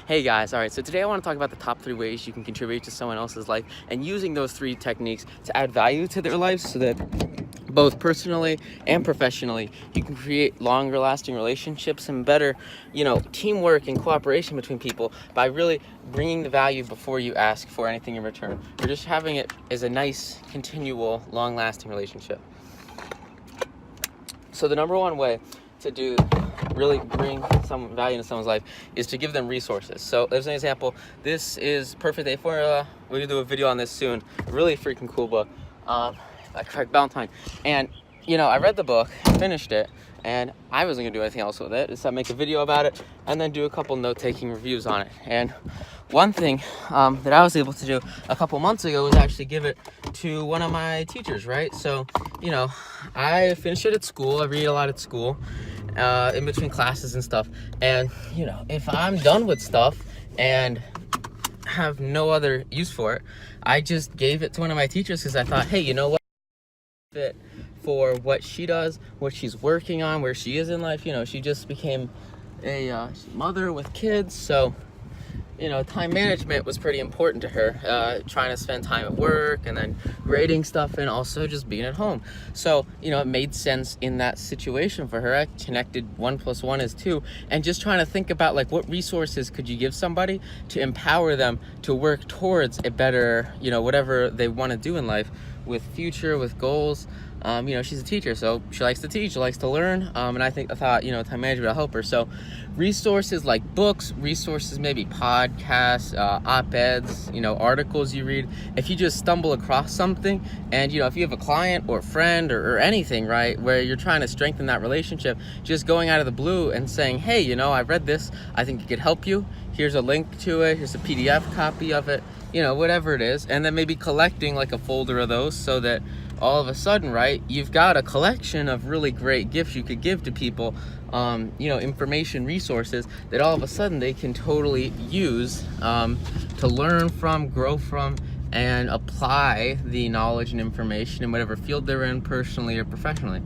Hey guys, alright, so today I want to talk about the top 3 ways you can contribute to someone else's life and using those 3 techniques to add value to their lives so that both personally and professionally you can create longer lasting relationships and better, teamwork and cooperation between people by really bringing the value before you ask for anything in return. Or just having it as a nice, continual, long lasting relationship. So the number one way to really bring some value into someone's life is to give them resources. So as an example, this is Perfect Day Formula. We're gonna do a video on this soon. Really freaking cool book by Craig Ballantyne. And I read the book, finished it, and I wasn't gonna do anything else with it except make a video about it and then do a couple note-taking reviews on it. And one thing that I was able to do a couple months ago was actually give it to one of my teachers, right? So I finished it at school. I read a lot at school in between classes and stuff, and if I'm done with stuff and have no other use for it, I just gave it to one of my teachers because I thought, hey, you know what, fit for what she does, what she's working on, where she is in life. She just became a mother with kids, so time management was pretty important to her, trying to spend time at work and then grading stuff and also just being at home. So, it made sense in that situation for her. I connected 1 + 1 is 2, and just trying to think about what resources could you give somebody to empower them to work towards a better, whatever they want to do in life with future, with goals. She's a teacher, so she likes to teach, she likes to learn, and I thought, time management will help her. So resources like books, resources maybe podcasts, op-eds, articles you read. If you just stumble across something and, if you have a client or friend or anything, right, where you're trying to strengthen that relationship, just going out of the blue and saying, hey, I read this, I think it could help you. Here's a link to it, here's a PDF copy of it, whatever it is. And then maybe collecting a folder of those so that all of a sudden, right, you've got a collection of really great gifts you could give to people, information, resources that all of a sudden they can totally use to learn from, grow from, and apply the knowledge and information in whatever field they're in, personally or professionally.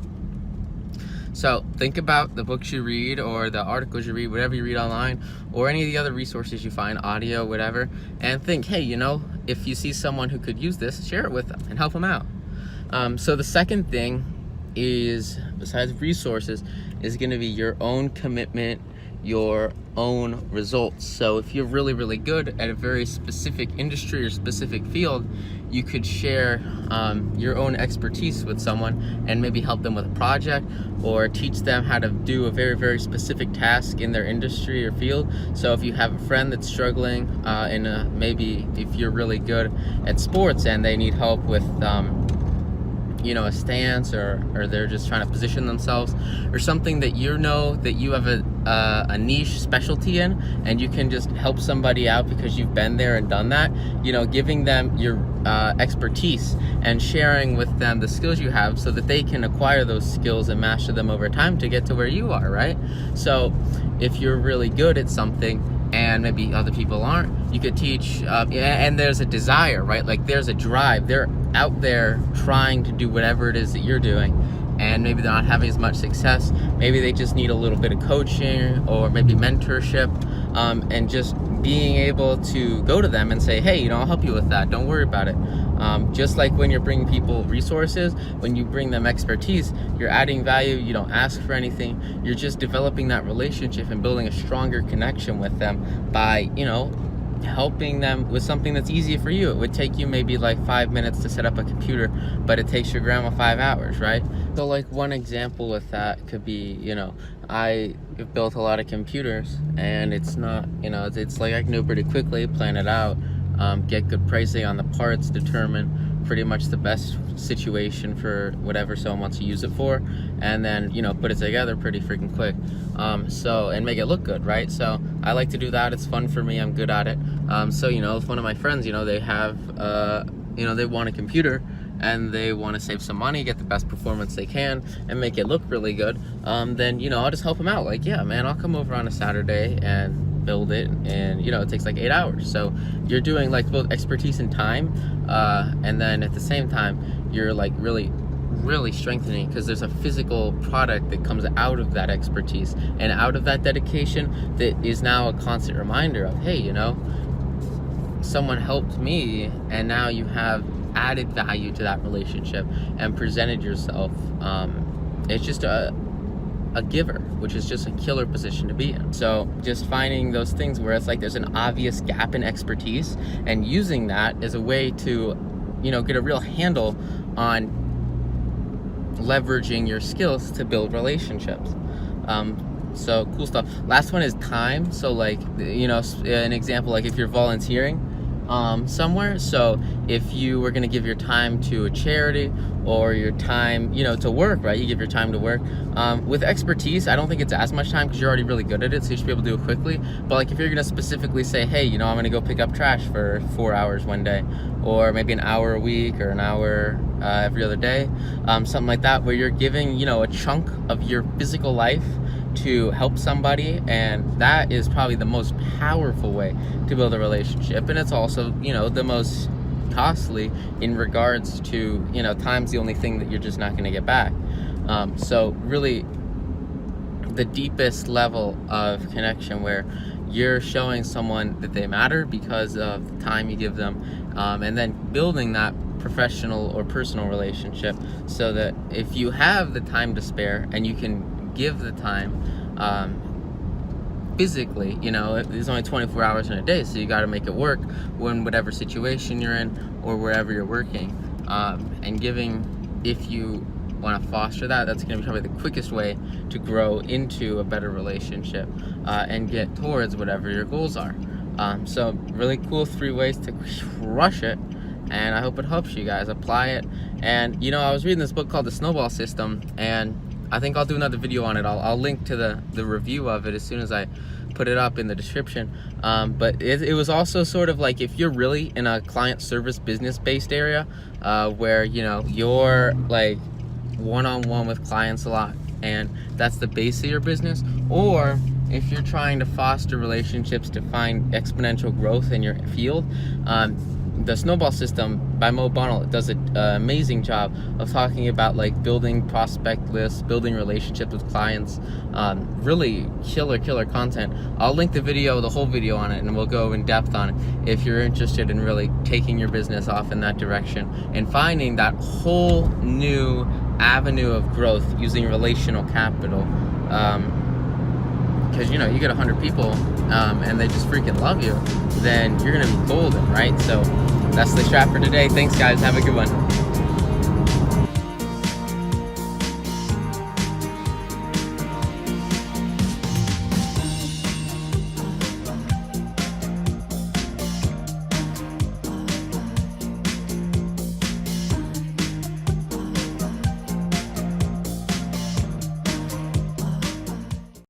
So think about the books you read or the articles you read, whatever you read online, or any of the other resources you find, audio, whatever, and think, hey, if you see someone who could use this, share it with them and help them out. So the second thing is, besides resources, is going to be your own commitment, your own results. So if you're really, really good at a very specific industry or specific field, you could share your own expertise with someone and maybe help them with a project or teach them how to do a very, very specific task in their industry or field. So if you have a friend that's struggling maybe if you're really good at sports and they need help with a stance, or they're just trying to position themselves, or something that that you have a niche specialty in, and you can just help somebody out because you've been there and done that, giving them your expertise and sharing with them the skills you have so that they can acquire those skills and master them over time to get to where you are, right? So if you're really good at something and maybe other people aren't, you could teach, and there's a desire, right? There's a drive. They're out there trying to do whatever it is that you're doing, and maybe they're not having as much success. Maybe they just need a little bit of coaching or maybe mentorship, and just being able to go to them and say, hey, I'll help you with that. Don't worry about it. Just like when you're bringing people resources, when you bring them expertise, you're adding value. You don't ask for anything. You're just developing that relationship and building a stronger connection with them by, helping them with something that's easy for you. It would take you maybe 5 minutes to set up a computer, but it takes your grandma 5 hours, right? So one example with that could be, I have built a lot of computers, and it's not, it's I can do it pretty quickly, plan it out, get good pricing on the parts, determine pretty much the best situation for whatever someone wants to use it for, and then put it together pretty freaking quick, and make it look good, right? So I like to do that. It's fun for me. I'm good at it. So if one of my friends, they have they want a computer and they want to save some money, get the best performance they can, and make it look really good, then I'll just help them out. Yeah, man, I'll come over on a Saturday and build it, and it takes 8 hours. So you're doing both expertise and time, and then at the same time you're really really strengthening, because there's a physical product that comes out of that expertise and out of that dedication that is now a constant reminder of, hey, you know, someone helped me, and now you have added value to that relationship and presented yourself. It's just a giver, which is just a killer position to be in. So just finding those things where it's like there's an obvious gap in expertise and using that as a way to, you know, get a real handle on leveraging your skills to build relationships. So cool stuff. Last one is time. So like, you know, an example, like if you're volunteering somewhere, so if you were going to give your time to a charity or your time, you know, to work, right? You give your time to work. With expertise, I don't think it's as much time because you're already really good at it, so you should be able to do it quickly. But like if you're going to specifically say, hey, you know, I'm going to go pick up trash for 4 hours one day, or maybe an hour a week or an hour every other day, something like that, where you're giving, you know, a chunk of your physical life to help somebody, and that is probably the most powerful way to build a relationship. And it's also, you know, the most costly in regards to, you know, time's the only thing that you're just not going to get back. So really the deepest level of connection where you're showing someone that they matter because of the time you give them, and then building that professional or personal relationship, so that if you have the time to spare and you can give the time physically, you know, there's only 24 hours in a day, so you got to make it work when whatever situation you're in or wherever you're working, and giving, if you want to foster that, that's going to be probably the quickest way to grow into a better relationship and get towards whatever your goals are. So really cool 3 ways to crush it, and I hope it helps you guys apply it. And you know, I was reading this book called The Snowball System, and I think I'll do another video on it. I'll link to the review of it as soon as I put it up in the description. But it was also sort of like, if you're really in a client service business based area, where, you know, you're like one-on-one with clients a lot, and that's the base of your business, or if you're trying to foster relationships to find exponential growth in your field, the Snowball System by Mo Bonnell does an amazing job of talking about like building prospect lists, building relationships with clients. Really killer content. I'll link the whole video on it, and we'll go in depth on it if you're interested in really taking your business off in that direction and finding that whole new avenue of growth using relational capital. Because, you know, you get 100 people and they just freaking love you, then you're gonna be golden, right? So that's the strap for today. Thanks guys, have a good one.